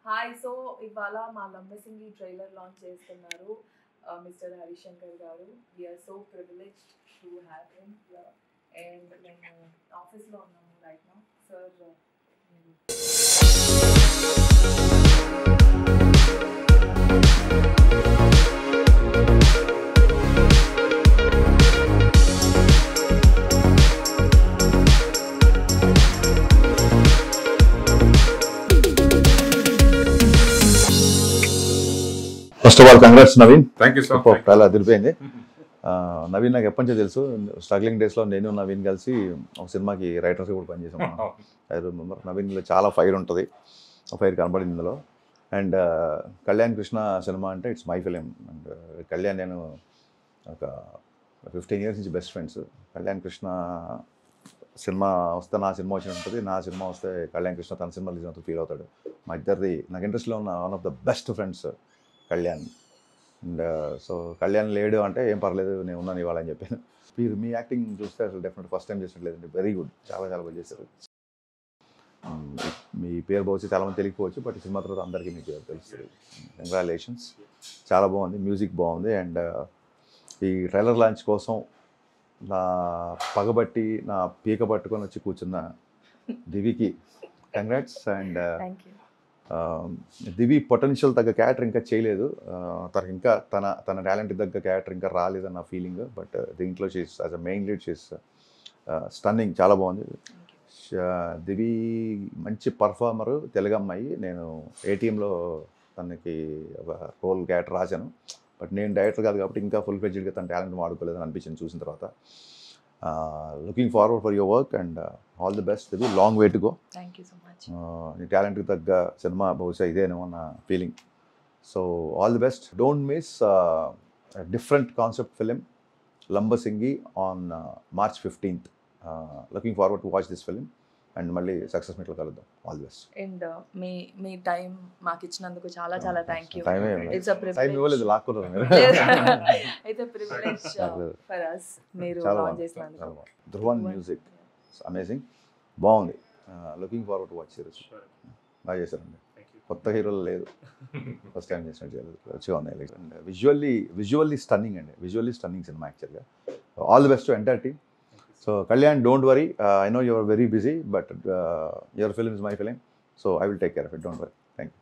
Hi so ఇవాళ మా Lambasingi trailer launch చేస్తున్నారు మిస్టర్ హరిశంకర్ గారు. We're so privileged to have him and మేము ఆఫీస్లో ఉన్నాము right now. Sir first of all congrats Naveen. Thank you sir. చాలా అదిరిపోయింది. నవీన్ నాకు ఎప్పటి నుంచో తెలుసు. స్ట్రగ్లింగ్ డేస్లో నేను నవీన్ కలిసి ఒక సినిమాకి రైటర్స్ కూడా పనిచేసాం. I remember. నవీన్లో చాలా ఫైర్ ఉంటుంది, ఆ ఫైర్ కనబడింది ఇందులో. అండ్ కళ్యాణ్ కృష్ణ సినిమా అంటే it's my film. And Kalyan నేను ఒక 15 years నుంచి best friends. Kalyan Krishna cinema వస్తే నా సినిమా వచ్చి ఉంటుంది, నా సినిమా వస్తే కళ్యాణ్ కృష్ణ తన సినిమా రిలీజ్ అవుతుంది ఫీల్ అవుతాడు. మా ఇద్దరిది నాకు ఇంట్రెస్ట్లో ఉన్న one of the best friends Kalyan. And so Kalyan లేడు అంటే ఏం పర్లేదు, నేను ఉన్నాను ఇవాళ అని చెప్పాను. మీరు మీ యాక్టింగ్ చూస్తే అసలు డెఫినెట్ ఫస్ట్ టైం చేసినట్లేదండి. వెరీ గుడ్, చాలా చాలా బాగా చేశారు. మీ పేరు బహుశా చాలామంది తెలియకపోవచ్చు, బట్ సినిమా తర్వాత అందరికీ మీ పేరు తెలుస్తుంది. కంగ్రాచులేషన్స్, చాలా బాగుంది, మ్యూజిక్ బాగుంది. అండ్ ఈ ట్రైలర్ లాంచ్ కోసం నా పగబట్టి నా పీక పట్టుకొని వచ్చి కూర్చున్న దివికి కంగ్రాట్స్. అండ్ దివి పొటెన్షియల్ తగ్గ క్యారెక్టర్ ఇంకా చేయలేదు, తనకి ఇంకా తన టాలెంట్ తగ్గ క్యారెక్టర్ ఇంకా రాలేదన్న ఫీలింగ్. బట్ దీంట్లో చేసి యాజ్ అ మెయిన్ లీడ్ చేసి స్టన్నింగ్, చాలా బాగుంది. దివి మంచి పర్ఫార్మరు, తెలుగు అమ్మాయి. నేను ఏటీఎంలో తనకి ఒక రోల్ క్యారెక్టర్ రాశాను, బట్ నేను డైరెక్టర్ కాదు కాబట్టి ఇంకా ఫుల్ ఫ్లెడ్జ్డ్గా తన టాలెంట్ వాడుకోలేదని అనిపించింది చూసిన తర్వాత. Looking forward for your work and all the best. Divi, long way to go. Thank you so much. నీ టాలెంట్కి తగ్గ సినిమా బహుశా ఇదేనేమో నా feeling. So all the best. Don't miss different concept film Lambasingi on March 15th. Looking forward to watch this film and మళ్ళీ success మీట్లో కలుద్దాం. All the best. And me time మాకు ఇచ్చినందుకు చాలా చాలా thank you. It's a time privilege. ఇవ్వలేదు, లాక్కున్నారు మీరు. It's a privilege for us మీరు చాలా లాంచ్ చేసినందుకు. ధ్రువన్ మ్యూజిక్ అమేజింగ్, బాగుంది. Looking forward to watch series. బాగా చేశారండి, కొత్త హీరోలు లేదు, ఫస్ట్ టైం చేసినట్టు చేయలేదు, మంచిగా ఉన్నాయి. అండ్ విజువల్లీ స్టన్నింగ్ అండి, విజువల్లీ స్టన్నింగ్ సినిమా యాక్చువల్గా. All the best to entire team. So Kalyan, don't worry. I know you are very busy, but your film is my film, so I will take care of it. Don't worry. Thank you.